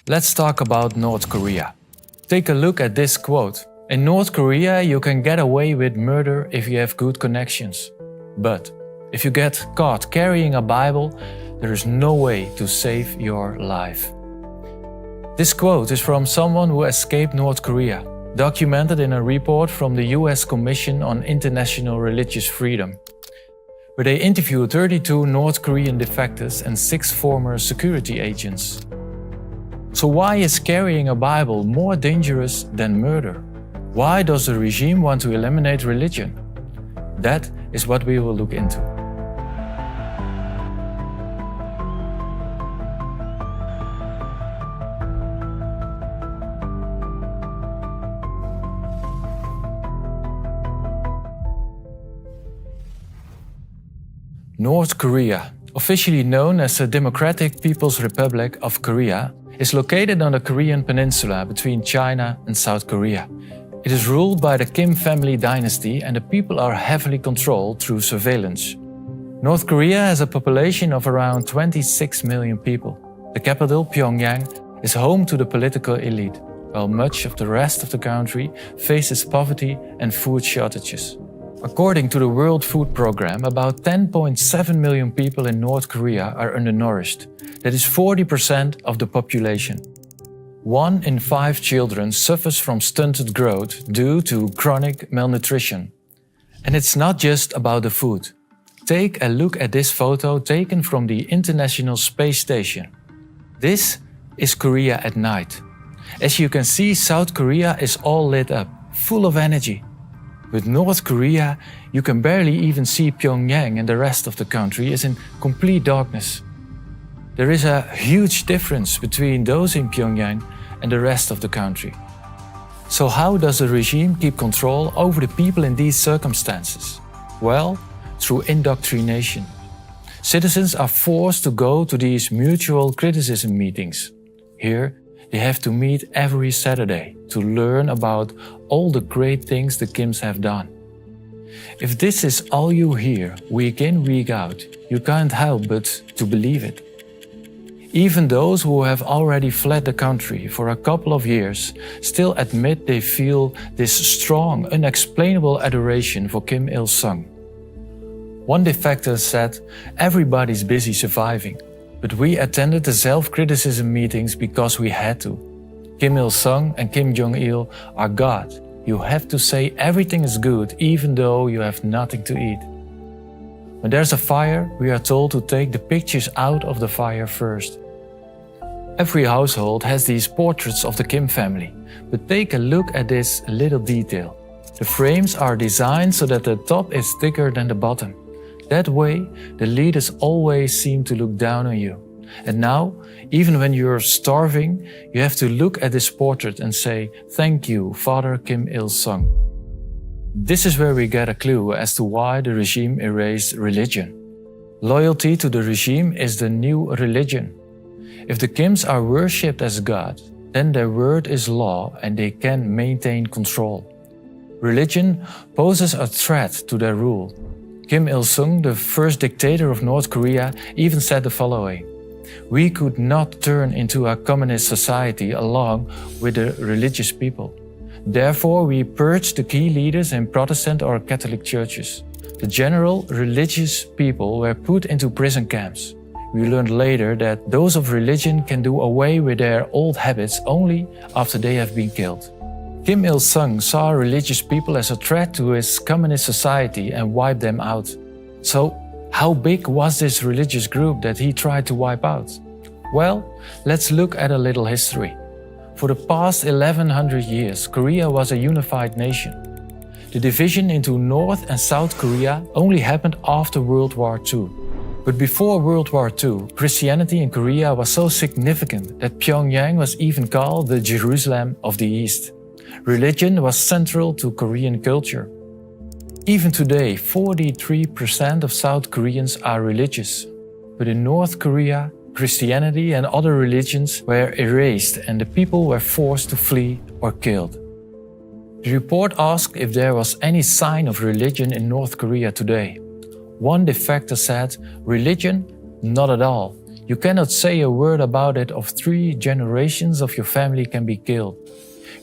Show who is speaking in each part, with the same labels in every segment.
Speaker 1: Let's talk about North Korea. Take a look at this quote. In North Korea, you can get away with murder if you have good connections. But if you get caught carrying a Bible, there is no way to save your life. This quote is from someone who escaped North Korea, documented in a report from the US Commission on International Religious Freedom, where they interviewed 32 North Korean defectors and 6 former security agents. So why is carrying a Bible more dangerous than murder? Why does the regime want to eliminate religion? That is what we will look into. North Korea, officially known as the Democratic People's Republic of Korea, is located on the Korean peninsula between China and South Korea. It is ruled by the Kim family dynasty and the people are heavily controlled through surveillance. North Korea has a population of around 26 million people. The capital, Pyongyang, is home to the political elite, while much of the rest of the country faces poverty and food shortages. According to the World Food Programme, about 10.7 million people in North Korea are undernourished. That is 40% of the population. 1 in 5 children suffers from stunted growth due to chronic malnutrition. And it's not just about the food. Take a look at this photo taken from the International Space Station. This is Korea at night. As you can see, South Korea is all lit up, full of energy. With North Korea, you can barely even see Pyongyang, and the rest of the country is in complete darkness. There is a huge difference between those in Pyongyang and the rest of the country. So how does the regime keep control over the people in these circumstances? Well, through indoctrination. Citizens are forced to go to these mutual criticism meetings. Here, they have to meet every Saturday to learn about all the great things the Kims have done. If this is all you hear, week in, week out, you can't help but to believe it. Even those who have already fled the country for a couple of years still admit they feel this strong, unexplainable adoration for Kim Il-sung. One defector said, "Everybody's busy surviving, but we attended the self-criticism meetings because we had to. Kim Il-sung and Kim Jong-il are God. You have to say everything is good even though you have nothing to eat. When there's a fire, we are told to take the pictures out of the fire first." Every household has these portraits of the Kim family, but take a look at this little detail. The frames are designed so that the top is thicker than the bottom. That way, the leaders always seem to look down on you. And now, even when you're starving, you have to look at this portrait and say, "Thank you, Father Kim Il-sung." This is where we get a clue as to why the regime erased religion. Loyalty to the regime is the new religion. If the Kims are worshipped as God, then their word is law and they can maintain control. Religion poses a threat to their rule. Kim Il-sung, the first dictator of North Korea, even said the following: "We could not turn into a communist society along with the religious people. Therefore, we purged the key leaders in Protestant or Catholic churches. The general religious people were put into prison camps. We learned later that those of religion can do away with their old habits only after they have been killed." Kim Il-sung saw religious people as a threat to his communist society and wiped them out. So, how big was this religious group that he tried to wipe out? Well, let's look at a little history. For the past 1100 years, Korea was a unified nation. The division into North and South Korea only happened after World War II. But before World War II, Christianity in Korea was so significant that Pyongyang was even called the Jerusalem of the East. Religion was central to Korean culture. Even today, 43% of South Koreans are religious. But in North Korea, Christianity and other religions were erased and the people were forced to flee or killed. The report asked if there was any sign of religion in North Korea today. One defector said, "Religion? Not at all. You cannot say a word about it of 3 generations of your family can be killed.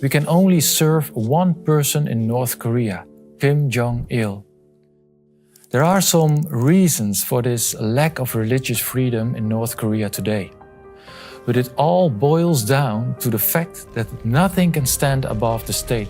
Speaker 1: We can only serve one person in North Korea, Kim Jong-il. There are some reasons for this lack of religious freedom in North Korea today. But it all boils down to the fact that nothing can stand above the state.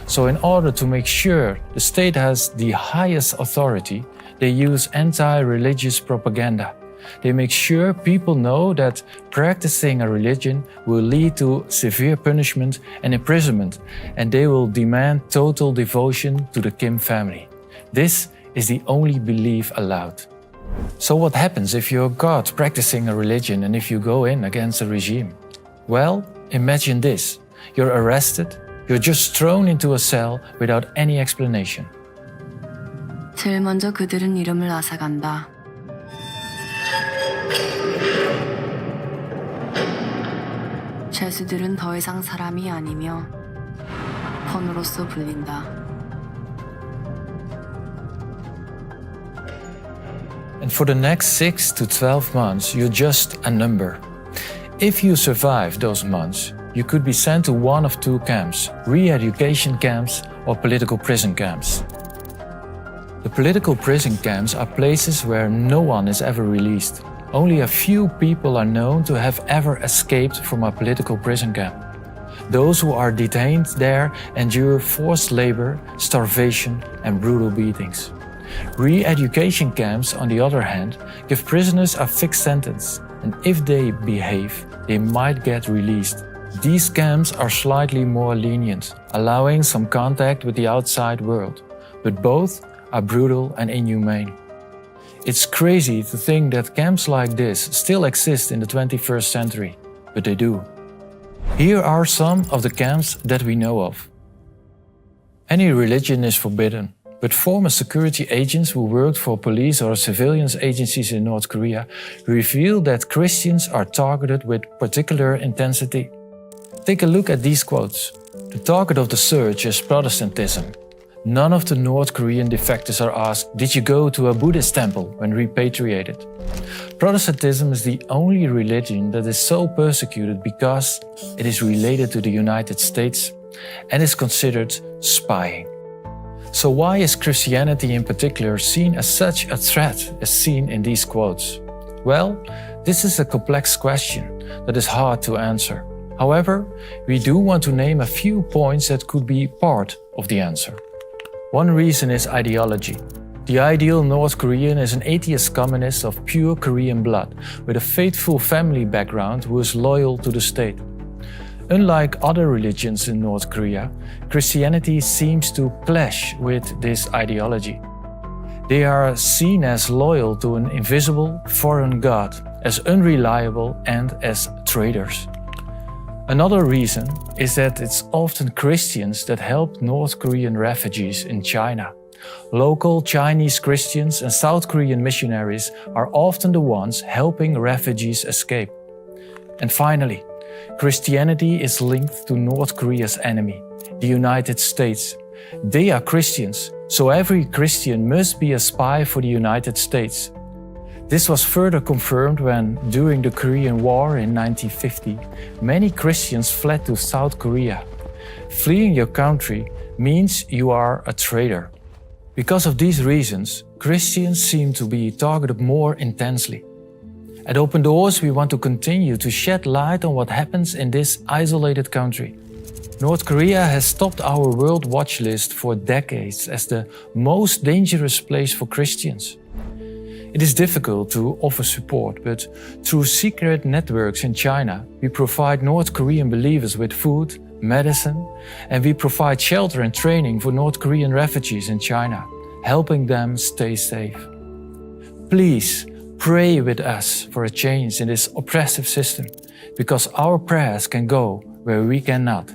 Speaker 1: So in order to make sure the state has the highest authority, they use anti-religious propaganda. They make sure people know that practicing a religion will lead to severe punishment and imprisonment, and they will demand total devotion to the Kim family. This is the only belief allowed. So what happens if you're God practicing a religion and if you go in against a regime? Well, imagine this. You're arrested, you're just thrown into a cell without any explanation.
Speaker 2: 제일 먼저 그들은 이름을 앗아간다. 죄수들은 더 이상 사람이 아니며 번호로서 불린다.
Speaker 1: And for the next 6 to 12 months, you're just a number. If you survive those months, you could be sent to one of 2 camps, re-education camps or political prison camps. The political prison camps are places where no one is ever released. Only a few people are known to have ever escaped from a political prison camp. Those who are detained there endure forced labor, starvation, and brutal beatings. Re-education camps, on the other hand, give prisoners a fixed sentence, and if they behave, they might get released. These camps are slightly more lenient, allowing some contact with the outside world, but both are brutal and inhumane. It's crazy to think that camps like this still exist in the 21st century, but they do. Here are some of the camps that we know of. Any religion is forbidden, but former security agents who worked for police or civilians agencies in North Korea reveal that Christians are targeted with particular intensity. Take a look at these quotes. The target of the search is Protestantism. None of the North Korean defectors are asked, did you go to a Buddhist temple when repatriated? Protestantism is the only religion that is so persecuted because it is related to the United States and is considered spying. So why is Christianity in particular seen as such a threat as seen in these quotes? Well, this is a complex question that is hard to answer. However, we do want to name a few points that could be part of the answer. One reason is ideology. The ideal North Korean is an atheist communist of pure Korean blood, with a faithful family background who is loyal to the state. Unlike other religions in North Korea, Christianity seems to clash with this ideology. They are seen as loyal to an invisible, foreign god, as unreliable and as traitors. Another reason is that it's often Christians that help North Korean refugees in China. Local Chinese Christians and South Korean missionaries are often the ones helping refugees escape. And finally, Christianity is linked to North Korea's enemy, the United States. They are Christians, so every Christian must be a spy for the United States. This was further confirmed when, during the Korean War in 1950, many Christians fled to South Korea. Fleeing your country means you are a traitor. Because of these reasons, Christians seem to be targeted more intensely. At Open Doors, we want to continue to shed light on what happens in this isolated country. North Korea has topped our World Watch list for decades as the most dangerous place for Christians. It is difficult to offer support, but through secret networks in China, we provide North Korean believers with food, medicine, and we provide shelter and training for North Korean refugees in China, helping them stay safe. Please pray with us for a change in this oppressive system, because our prayers can go where we cannot.